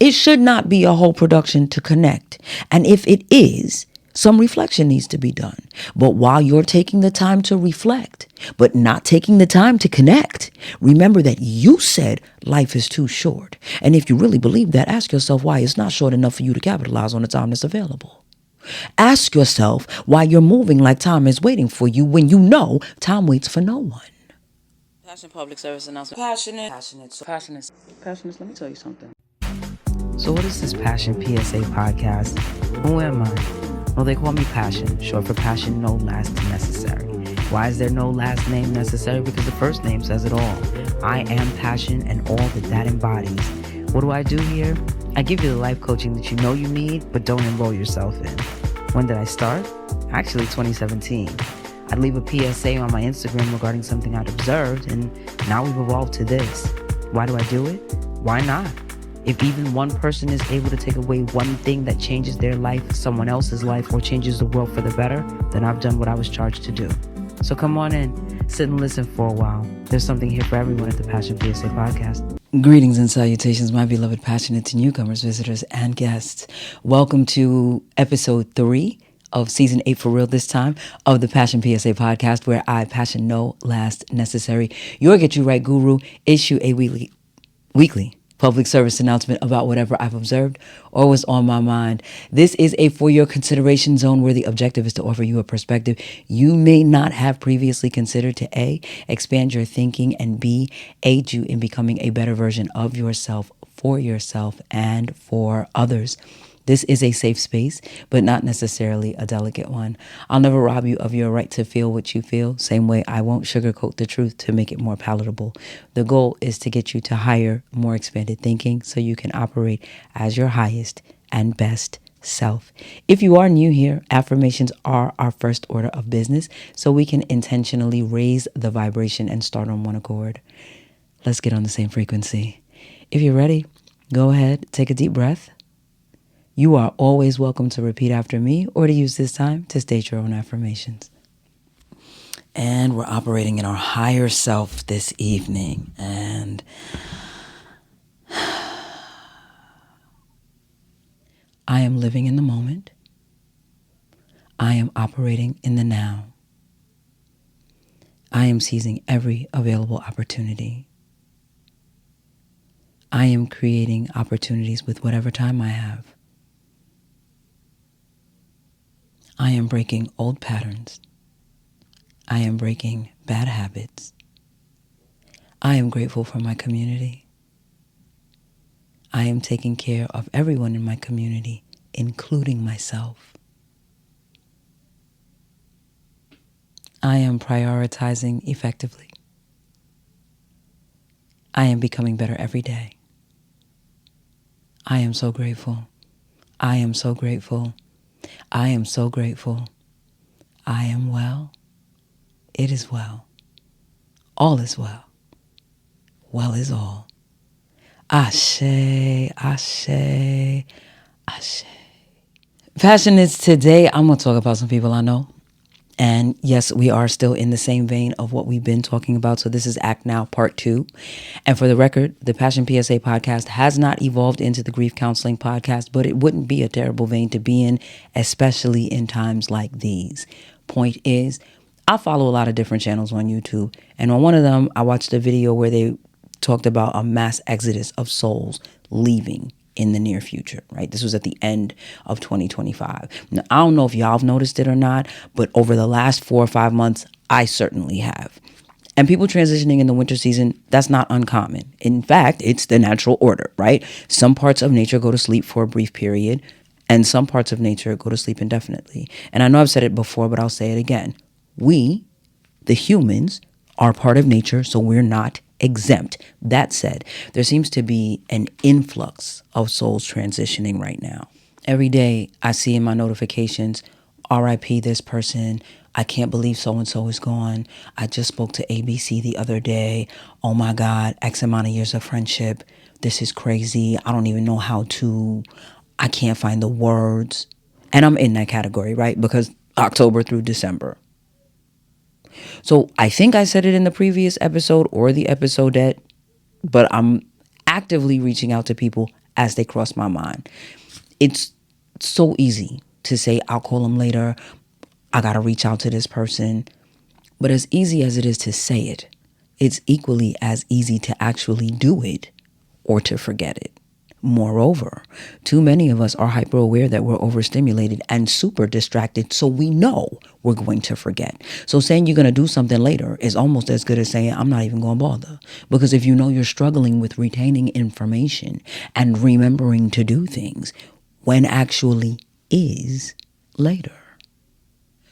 It should not be a whole production to connect. And if it is, some reflection needs to be done. But while you're taking the time to reflect, but not taking the time to connect, remember that you said life is too short. And if you really believe that, ask yourself why it's not short enough for you to capitalize on the time that's available. Ask yourself why you're moving like time is waiting for you when you know time waits for no one. Passionate public service announcement. Passionate. Let me tell you something. So what is this Passion PSA podcast? Who am I? Well, they call me Passion, short for passion no last necessary. Why is there no last name necessary? Because the first name says it all. I am passion and all that embodies. What do I do here? I give you the life coaching that you know you need, but don't enroll yourself in. When did I start? Actually, 2017. I'd leave a PSA on my Instagram regarding something I'd observed, and now we've evolved to this. Why do I do it? Why not? If even one person is able to take away one thing that changes their life, someone else's life, or changes the world for the better, then I've done what I was charged to do. So come on in, sit and listen for a while. There's something here for everyone at the Passion PSA podcast. Greetings and salutations, my beloved passionate newcomers, visitors, and guests. Welcome to episode 3 of season 8 for real this time of the Passion PSA podcast, where I passion no last necessary. Your Get You Right guru issue a weekly public service announcement about whatever I've observed or was on my mind. This is a for your consideration zone where the objective is to offer you a perspective you may not have previously considered to A, expand your thinking, and B, aid you in becoming a better version of yourself, for yourself, and for others. This is a safe space, but not necessarily a delicate one. I'll never rob you of your right to feel what you feel. Same way I won't sugarcoat the truth to make it more palatable. The goal is to get you to higher, more expanded thinking so you can operate as your highest and best self. If you are new here, affirmations are our first order of business so we can intentionally raise the vibration and start on one accord. Let's get on the same frequency. If you're ready, go ahead, take a deep breath. You are always welcome to repeat after me or to use this time to state your own affirmations. And we're operating in our higher self this evening. And I am living in the moment. I am operating in the now. I am seizing every available opportunity. I am creating opportunities with whatever time I have. I am breaking old patterns. I am breaking bad habits. I am grateful for my community. I am taking care of everyone in my community, including myself. I am prioritizing effectively. I am becoming better every day. I am so grateful. I am so grateful. I am so grateful. I am well. It is well. All is well. Well is all. Ashe, ashe, ashe. Passion is today. I'm going to talk about some people I know. And yes, we are still in the same vein of what we've been talking about. So this is Act Now Part 2. And for the record, the Passion PSA podcast has not evolved into the grief counseling podcast, but it wouldn't be a terrible vein to be in, especially in times like these. Point is, I follow a lot of different channels on YouTube. And on one of them, I watched a video where they talked about a mass exodus of souls leaving in the near future, right? This was at the end of 2025. Now, I don't know if y'all have noticed it or not, but over the last 4 or 5 months, I certainly have. And people transitioning in the winter season, that's not uncommon. In fact, it's the natural order, right? Some parts of nature go to sleep for a brief period, and some parts of nature go to sleep indefinitely. And I know I've said it before, but I'll say it again. We, the humans, are part of nature, so we're not exempt. That said, there seems to be an influx of souls transitioning right now. Every day I see in my notifications, RIP this person. I can't believe so-and-so is gone. I just spoke to ABC the other day. Oh my God, X amount of years of friendship. This is crazy. I don't even know how to. I can't find the words. And I'm in that category, right? Because October through December. So I think I said it in the previous episode or the episode but I'm actively reaching out to people as they cross my mind. It's so easy to say, I'll call them later. I got to reach out to this person. But as easy as it is to say it, it's equally as easy to actually do it or to forget it. Moreover, too many of us are hyper aware that we're overstimulated and super distracted, so we know we're going to forget. So saying you're going to do something later is almost as good as saying I'm not even going to bother. Because if you know you're struggling with retaining information and remembering to do things, when actually is later.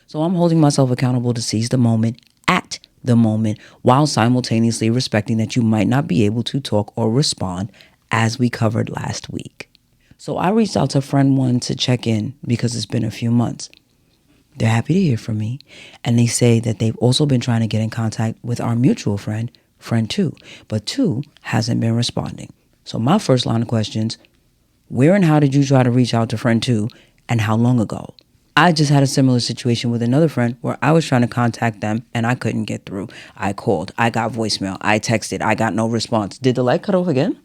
So I'm holding myself accountable to seize the moment at the moment while simultaneously respecting that you might not be able to talk or respond as we covered last week. So I reached out to friend one to check in because it's been a few months. They're happy to hear from me, and they say that they've also been trying to get in contact with our mutual friend, friend two, but two hasn't been responding. So my first line of questions, where and how did you try to reach out to friend two, and how long ago? I just had a similar situation with another friend where I was trying to contact them and I couldn't get through. I called, I got voicemail, I texted, I got no response. Did the light cut off again?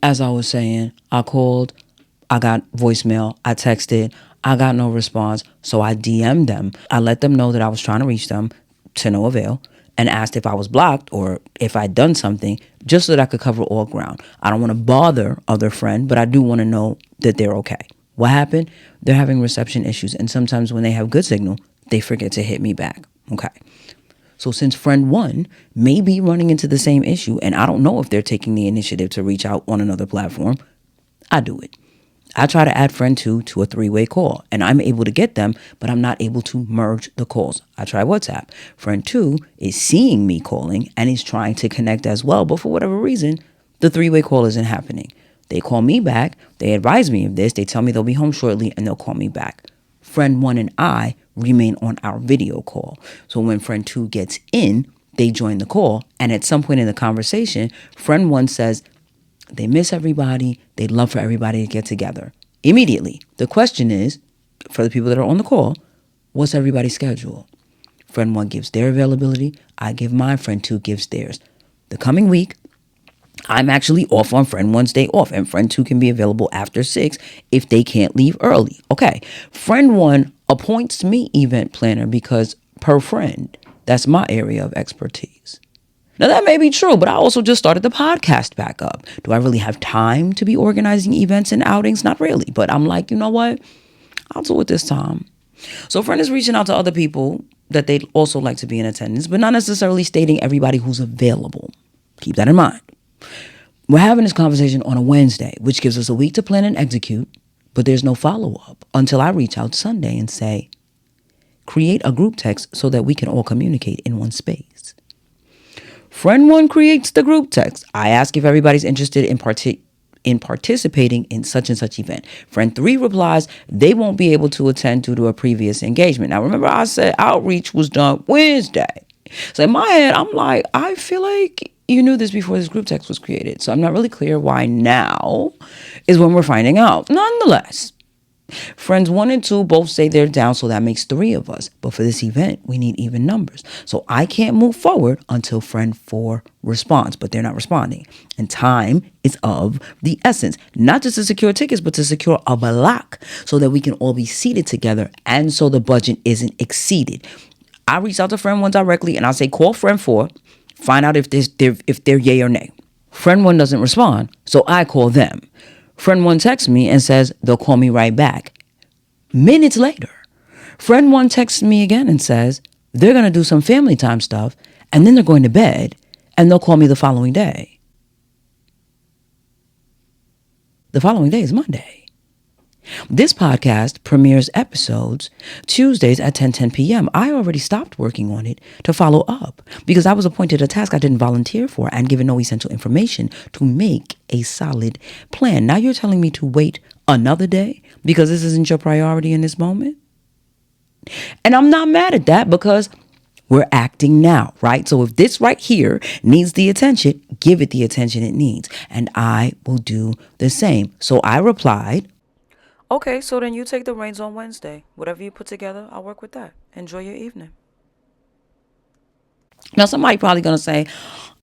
As I was saying, I called, I got voicemail, I texted, I got no response. So I DM'd them. I let them know that I was trying to reach them to no avail and asked if I was blocked or if I'd done something just so that I could cover all ground. I don't want to bother other friend, but I do want to know that they're okay. What happened? They're having reception issues. And sometimes when they have good signal, they forget to hit me back. Okay. So since friend one may be running into the same issue, and I don't know if they're taking the initiative to reach out on another platform, I do it. I try to add friend two to a three-way call, and I'm able to get them, but I'm not able to merge the calls. I try WhatsApp. Friend two is seeing me calling and is trying to connect as well, but for whatever reason, the three-way call isn't happening. They call me back. They advise me of this. They tell me they'll be home shortly, and they'll call me back. Friend one and I remain on our video call. So when friend two gets in, they join the call. And at some point in the conversation, friend one says they miss everybody. They'd love for everybody to get together. Immediately, the question is, for the people that are on the call, what's everybody's schedule? Friend one gives their availability. I give mine. Friend two gives theirs. The coming week, I'm actually off on friend one's day off, and friend two can be available after 6 if they can't leave early. Okay. Friend one appoints me event planner because per friend, that's my area of expertise. Now that may be true, but I also just started the podcast back up. Do I really have time to be organizing events and outings? Not really, but I'm like, you know what? I'll do it this time. So friend is reaching out to other people that they'd also like to be in attendance, but not necessarily stating everybody who's available. Keep that in mind. We're having this conversation on a Wednesday, which gives us a week to plan and execute, but there's no follow-up until I reach out Sunday and say, create a group text so that we can all communicate in one space. Friend one creates the group text. I ask if everybody's interested in participating in such and such event. Friend three replies they won't be able to attend due to a previous engagement. Now, remember I said outreach was done Wednesday. So in my head, I'm like, I feel like you knew this before this group text was created. So I'm not really clear why now is when we're finding out. Nonetheless, friends one and two both say they're down, so that makes 3 of us. But for this event, we need even numbers. So I can't move forward until friend 4 responds, but they're not responding. And time is of the essence, not just to secure tickets, but to secure a block so that we can all be seated together and so the budget isn't exceeded. I reach out to friend 1 directly and I say, call friend 4, find out if they're yay or nay. Friend 1 doesn't respond, so I call them. Friend 1 texts me and says they'll call me right back. Minutes later, friend 1 texts me again and says they're going to do some family time stuff and then they're going to bed and they'll call me the following day. The following day is Monday. This podcast premieres episodes Tuesdays at 10:10 p.m. I already stopped working on it to follow up because I was appointed a task I didn't volunteer for and given no essential information to make a solid plan. Now you're telling me to wait another day because this isn't your priority in this moment? And I'm not mad at that because we're acting now, right? So if this right here needs the attention, give it the attention it needs. And I will do the same. So I replied, okay, so then you take the reins on Wednesday. Whatever you put together, I'll work with that. Enjoy your evening. Now, somebody probably going to say,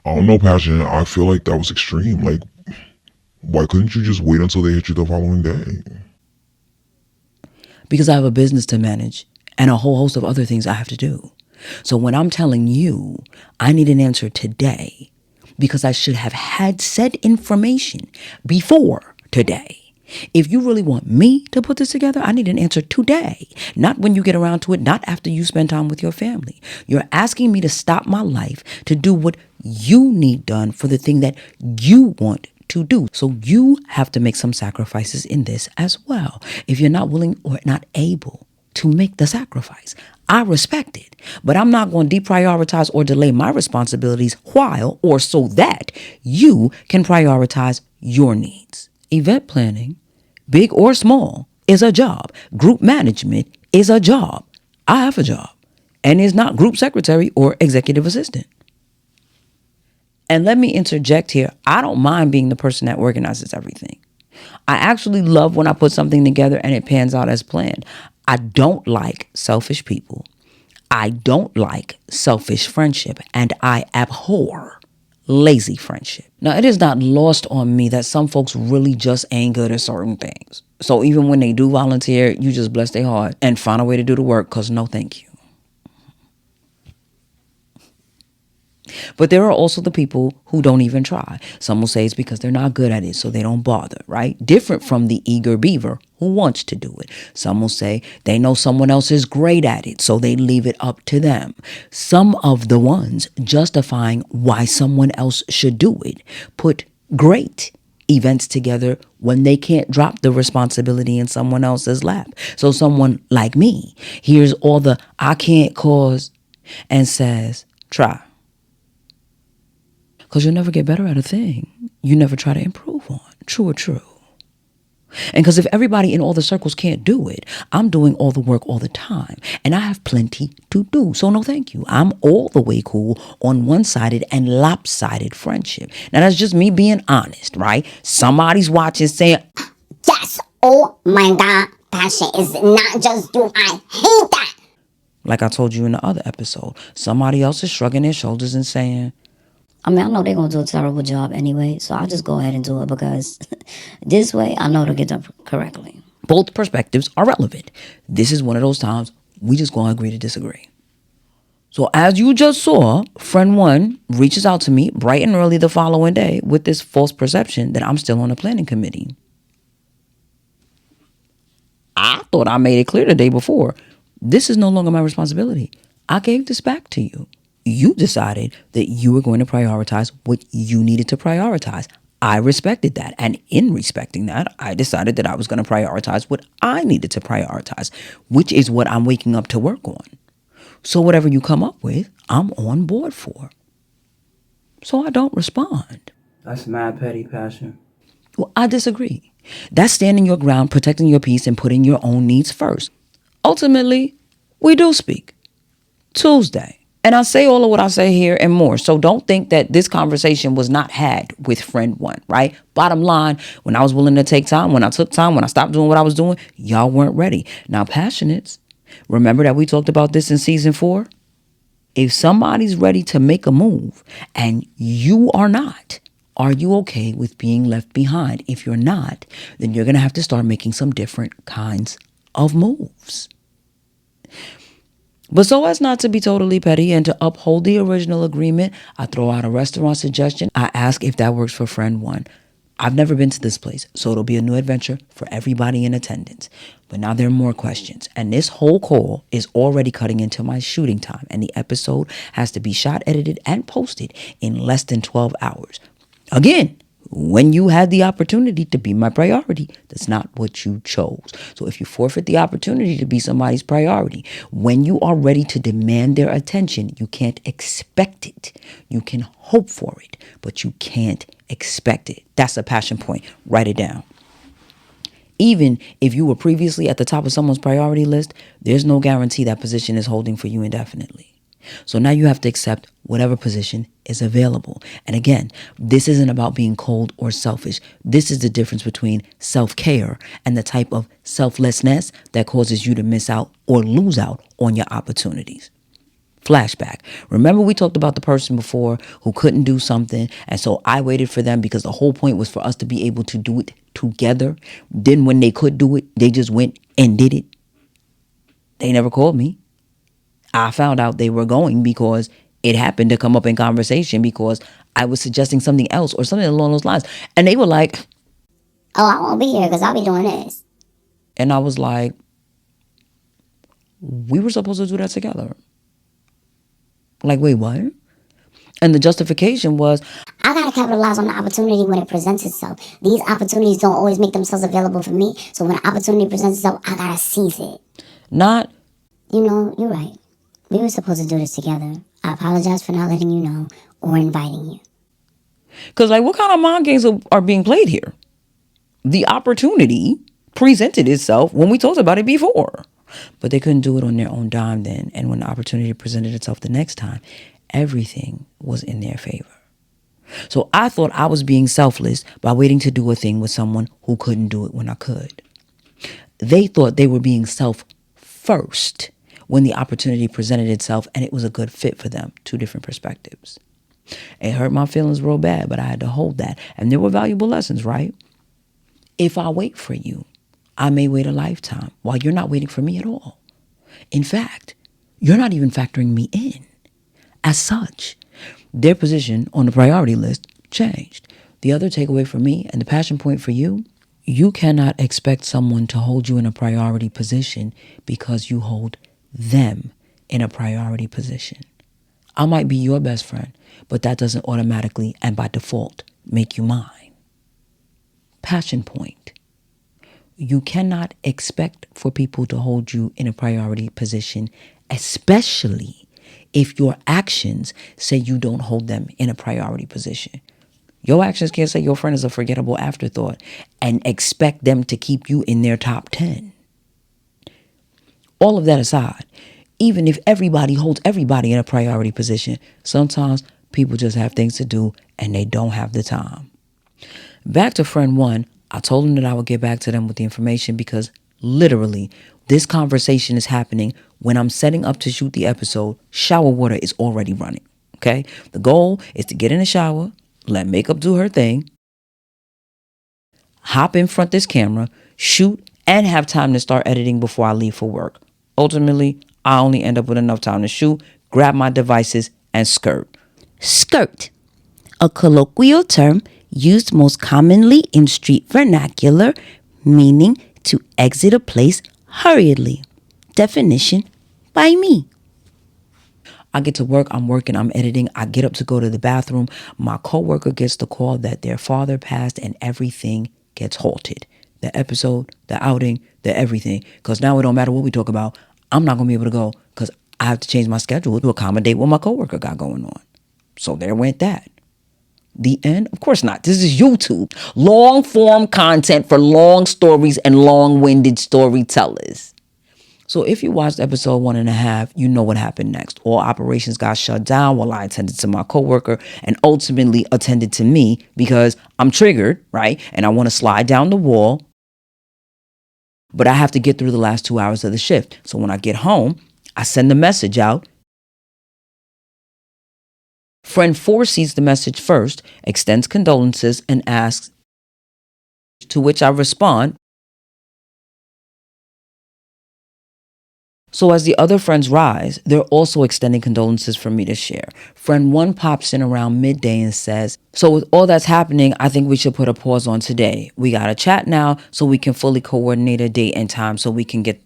I don't know, Passion. I feel like that was extreme. Like, Why couldn't you just wait until they hit you the following day? Because I have a business to manage and a whole host of other things I have to do. So when I'm telling you I need an answer today, because I should have had said information before today. If you really want me to put this together, I need an answer today, not when you get around to it, not after you spend time with your family. You're asking me to stop my life to do what you need done for the thing that you want to do. So you have to make some sacrifices in this as well. If you're not willing or not able to make the sacrifice, I respect it, but I'm not going to deprioritize or delay my responsibilities while or so that you can prioritize your needs. Event planning, big or small, is a job. Group management is a job. I have a job, and is not group secretary or executive assistant. And let me interject here. I don't mind being the person that organizes everything. I actually love when I put something together and it pans out as planned. I don't like selfish people. I don't like selfish friendship, and I abhor lazy friendship. Now, it is not lost on me that some folks really just ain't good at certain things. So even when they do volunteer, you just bless their heart and find a way to do the work, because no thank you. But there are also the people who don't even try. Some will say it's because they're not good at it, so they don't bother, right? Different from the eager beaver who wants to do it. Some will say they know someone else is great at it, so they leave it up to them. Some of the ones justifying why someone else should do it put great events together when they can't drop the responsibility in someone else's lap. So someone like me hears all the I can't cause and says, try. Because you'll never get better at a thing you never try to improve on. True or true? And because if everybody in all the circles can't do it, I'm doing all the work all the time. And I have plenty to do. So no thank you. I'm all the way cool on one-sided and lopsided friendship. Now that's just me being honest, right? Somebody's watching saying, yes, oh my God, passion is not just you. I hate that. Like I told you in the other episode, somebody else is shrugging their shoulders and saying, I mean, I know they're going to do a terrible job anyway, so I'll just go ahead and do it because this way I know it'll get done correctly. Both perspectives are relevant. This is one of those times we just going to agree to disagree. So as you just saw, friend one reaches out to me bright and early the following day with this false perception that I'm still on the planning committee. I thought I made it clear the day before. This is no longer my responsibility. I gave this back to you. You decided that you were going to prioritize what you needed to prioritize. I respected that. And in respecting that, I decided that I was going to prioritize what I needed to prioritize, which is what I'm waking up to work on. So whatever you come up with, I'm on board for. So I don't respond. That's mad petty, Passion. Well, I disagree. That's standing your ground, protecting your peace, and putting your own needs first. Ultimately, we do speak. Tuesday. And I say all of what I say here and more. So don't think that this conversation was not had with friend one, right? Bottom line, when I was willing to take time, when I took time, when I stopped doing what I was doing, y'all weren't ready. Now, passionates, remember that we talked about this in season 4? If somebody's ready to make a move and you are not, are you okay with being left behind? If you're not, then you're going to have to start making some different kinds of moves. But so as not to be totally petty and to uphold the original agreement, I throw out a restaurant suggestion. I ask if that works for friend one. I've never been to this place, so it'll be a new adventure for everybody in attendance. But now there are more questions, and this whole call is already cutting into my shooting time, and the episode has to be shot, edited, and posted in less than 12 hours. Again, when you had the opportunity to be my priority, that's not what you chose. So if you forfeit the opportunity to be somebody's priority, when you are ready to demand their attention, you can't expect it. You can hope for it, but you can't expect it. That's a passion point. Write it down. Even if you were previously at the top of someone's priority list, there's no guarantee that position is holding for you indefinitely. So now you have to accept whatever position is available. And again, this isn't about being cold or selfish. This is the difference between self-care and the type of selflessness that causes you to miss out or lose out on your opportunities. Flashback. Remember we talked about the person before who couldn't do something, and so I waited for them because the whole point was for us to be able to do it together. Then when they could do it, they just went and did it. They never called me. I found out they were going because it happened to come up in conversation because I was suggesting something else or something along those lines. And they were like, oh, I won't be here because I'll be doing this. and I was like, we were supposed to do that together. Like, wait, what? And the justification was, I gotta capitalize on the opportunity when it presents itself. These opportunities don't always make themselves available for me. So when an opportunity presents itself, I gotta seize it. not, You know, you're right. We were supposed to do this together. I apologize for not letting you know or inviting you. because like, what kind of mind games are being played here? The opportunity presented itself when we talked about it before. But they couldn't do it on their own dime then. And when the opportunity presented itself the next time, everything was in their favor. So I thought I was being selfless by waiting to do a thing with someone who couldn't do it when I could. They thought they were being self first when the opportunity presented itself and it was a good fit for them. Two different perspectives. It hurt my feelings real bad, but I had to hold that. And there were valuable lessons, right? If I wait for you, I may wait a lifetime while you're not waiting for me at all. In fact, you're not even factoring me in. As such, their position on the priority list changed. The other takeaway for me and the passion point for you, you cannot expect someone to hold you in a priority position because you hold them in a priority position. I might be your best friend, but that doesn't automatically and by default make you mine. Passion point. You cannot expect for people to hold you in a priority position, especially if your actions say you don't hold them in a priority position. Your actions can't say your friend is a forgettable afterthought and expect them to keep you in their top 10. All of that aside, even if everybody holds everybody in a priority position, sometimes people just have things to do and they don't have the time. Back to friend one, I told them that I would get back to them with the information because literally this conversation is happening when I'm setting up to shoot the episode. Shower water is already running, okay? The goal is to get in the shower, let makeup do her thing, hop in front of this camera, shoot, and have time to start editing before I leave for work. Ultimately, I only end up with enough time to shoot, grab my devices, and skirt. Skirt, a colloquial term used most commonly in street vernacular, meaning to exit a place hurriedly. Definition by me. I get to work, I'm working, I'm editing, I get up to go to the bathroom. My coworker gets the call that their father passed and everything gets halted. The episode, the outing, the everything. Because now it don't matter what we talk about. I'm not going to be able to go because I have to change my schedule to accommodate what my coworker got going on. So there went that. The end? Of course not. This is YouTube. Long form content for long stories and long-winded storytellers. So if you watched episode 1.5, you know what happened next. All operations got shut down while I attended to my coworker and ultimately attended to me because I'm triggered, right? And I want to slide down the wall. But I have to get through the last 2 hours of the shift. So when I get home, I send the message out. Friend 4 sees the message first, extends condolences, and asks, to which I respond. So as the other friends rise, they're also extending condolences for me to share. Friend 1 pops in around midday and says, so with all that's happening, I think we should put a pause on today. We got to chat now so we can fully coordinate a date and time so we can get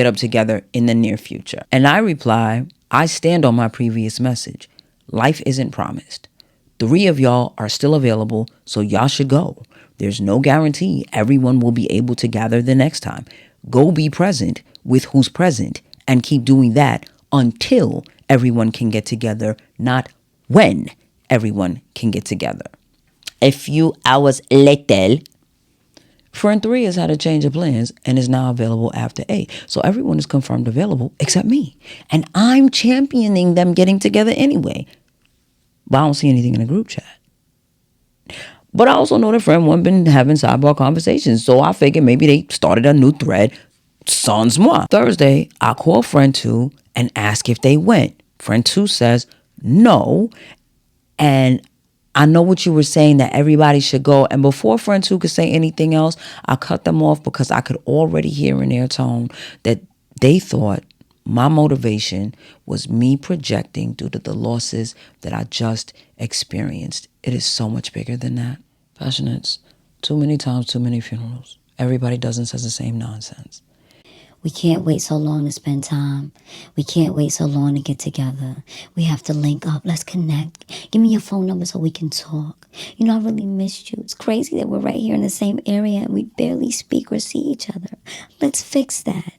up together in the near future. And I reply, I stand on my previous message. Life isn't promised. 3 of y'all are still available, so y'all should go. There's no guarantee everyone will be able to gather the next time. Go be present with who's present and keep doing that until everyone can get together, not when everyone can get together. A few hours later, friend 3 has had a change of plans and is now available after 8. So everyone is confirmed available except me. And I'm championing them getting together anyway. But I don't see anything in the group chat. But I also know that friend 1 been having sidebar conversations. So I figured maybe they started a new thread. Sans moi. Thursday, I call friend 2 and ask if they went. Friend 2 says no. And I know what you were saying, that everybody should go. And before friend 2 could say anything else, I cut them off because I could already hear in their tone that they thought my motivation was me projecting due to the losses that I just experienced. It is so much bigger than that. Passionates, too many times, too many funerals. Everybody does and says the same nonsense. We can't wait so long to spend time. We can't wait so long to get together. We have to link up. Let's connect. Give me your phone number so we can talk. You know, I really missed you. It's crazy that we're right here in the same area and we barely speak or see each other. Let's fix that.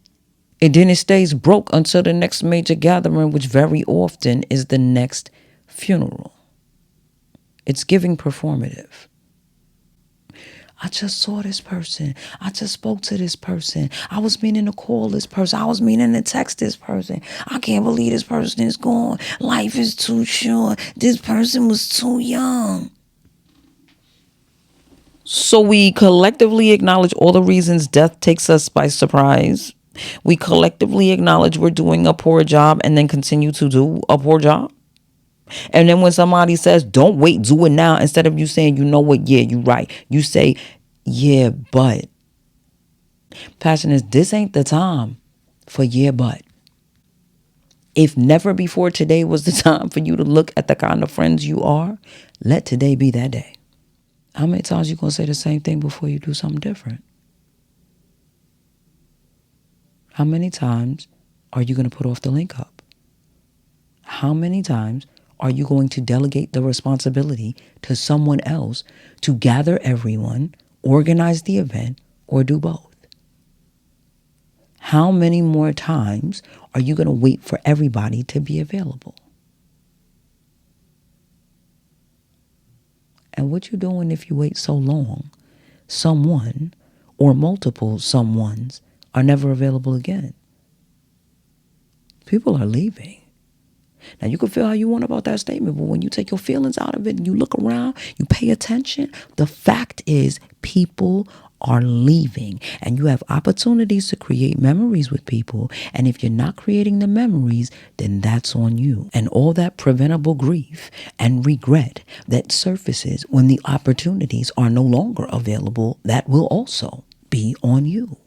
And then it stays broke until the next major gathering, which very often is the next funeral. It's giving performative. I just saw this person. I just spoke to this person. I was meaning to call this person. I was meaning to text this person. I can't believe this person is gone. Life is too short. This person was too young. So we collectively acknowledge all the reasons death takes us by surprise. We collectively acknowledge we're doing a poor job and then continue to do a poor job. And then when somebody says, don't wait, do it now, instead of you saying, you know what, yeah, you're right. You say, yeah, but. Passion is, this ain't the time for yeah, but. If never before today was the time for you to look at the kind of friends you are, let today be that day. How many times you going to say the same thing before you do something different? How many times are you going to put off the link up? How many times are you going to delegate the responsibility to someone else to gather everyone, organize the event, or do both? How many more times are you going to wait for everybody to be available? And what you doing if you wait so long, someone or multiple someones are never available again? People are leaving. Now, you can feel how you want about that statement, but when you take your feelings out of it and you look around, you pay attention, the fact is people are leaving, and you have opportunities to create memories with people. And if you're not creating the memories, then that's on you. And all that preventable grief and regret that surfaces when the opportunities are no longer available, that will also be on you.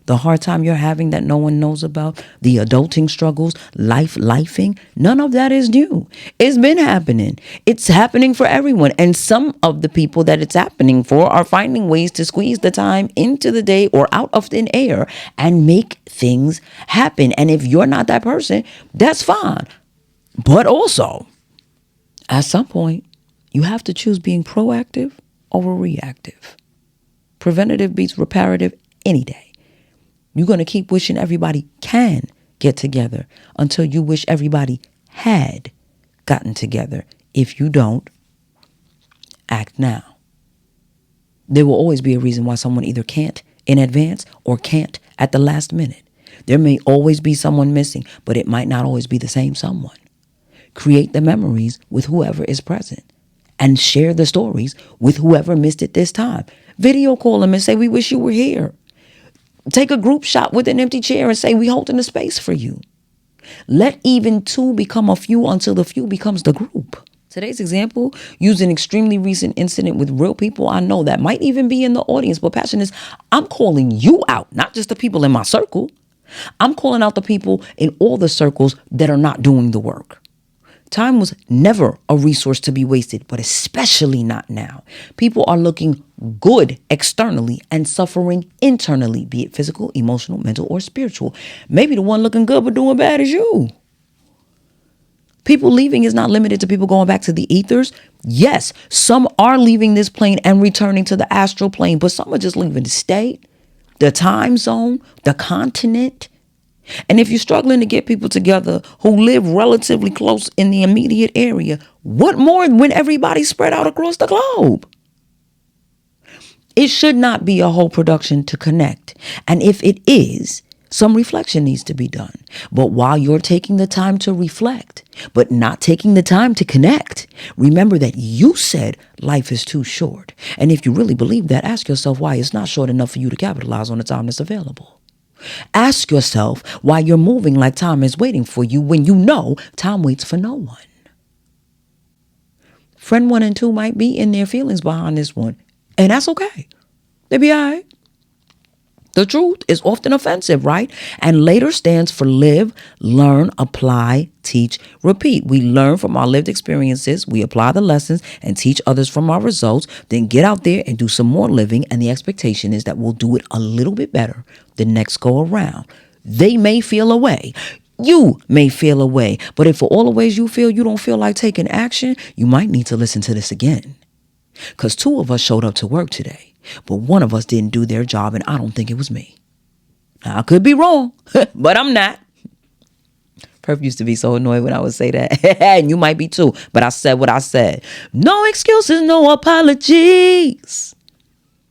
The hard time you're having that no one knows about, the adulting struggles, lifing, none of that is new. It's been happening. It's happening for everyone. And some of the people that it's happening for are finding ways to squeeze the time into the day or out of thin air and make things happen. And if you're not that person, that's fine. But also, at some point, you have to choose being proactive over reactive. Preventative beats reparative any day. You're going to keep wishing everybody can get together until you wish everybody had gotten together. If you don't, act now. There will always be a reason why someone either can't in advance or can't at the last minute. There may always be someone missing, but it might not always be the same someone. Create the memories with whoever is present and share the stories with whoever missed it this time. Video call them and say, we wish you were here. Take a group shot with an empty chair and say, we holding the space for you. Let even two become a few until the few becomes the group. Today's example used an extremely recent incident with real people I know that might even be in the audience. But passion is, I'm calling you out, not just the people in my circle. I'm calling out the people in all the circles that are not doing the work. Time was never a resource to be wasted, but especially not now. People are looking good externally and suffering internally, be it physical, emotional, mental, or spiritual. Maybe the one looking good but doing bad is you. People leaving is not limited to people going back to the ethers. Yes, some are leaving this plane and returning to the astral plane, but some are just leaving the state, the time zone, the continent. And if you're struggling to get people together who live relatively close in the immediate area, what more when everybody's spread out across the globe? It should not be a whole production to connect. And if it is, some reflection needs to be done. But while you're taking the time to reflect, but not taking the time to connect, remember that you said life is too short. And if you really believe that, ask yourself why it's not short enough for you to capitalize on the time that's available. Ask yourself why you're moving like time is waiting for you when you know time waits for no one. Friend 1 and 2 might be in their feelings behind this one, and that's okay. They be all right. The truth is often offensive, right? And later stands for live, learn, apply, teach, repeat. We learn from our lived experiences, we apply the lessons and teach others from our results, then get out there and do some more living. And the expectation is that we'll do it a little bit better the next go around. They may feel a way. You may feel a way. But if for all the ways you don't feel like taking action, you might need to listen to this again. Because 2 of us showed up to work today, but 1 of us didn't do their job, and I don't think it was me. Now, I could be wrong, but I'm not. Perf used to be so annoyed when I would say that. And you might be too, but I said what I said. No excuses, no apologies.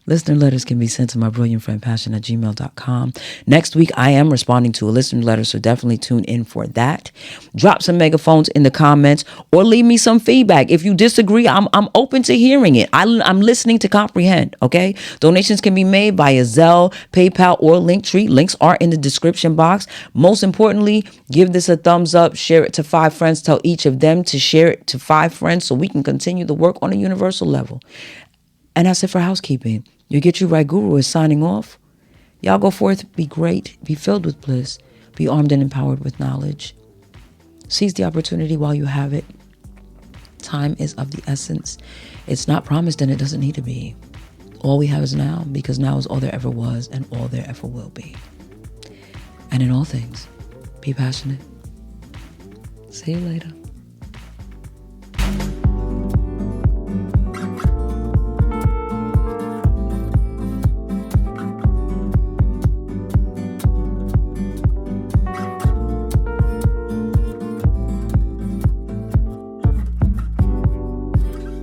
Listener letters can be sent to mybrilliantfriendpassion@gmail.com. Next week, I am responding to a listener letter, so definitely tune in for that. Drop some megaphones in the comments or leave me some feedback. If you disagree, I'm open to hearing it. I'm listening to comprehend, okay? Donations can be made via Zelle, PayPal, or Linktree. Links are in the description box. Most importantly, give this a thumbs up, share it to 5 friends, tell each of them to share it to 5 friends so we can continue the work on a universal level. And that's it for housekeeping. You Get You Right Guru is signing off. Y'all go forth, be great, be filled with bliss, be armed and empowered with knowledge. Seize the opportunity while you have it. Time is of the essence. It's not promised and it doesn't need to be. All we have is now, because now is all there ever was and all there ever will be. And in all things, be passionate. See you later.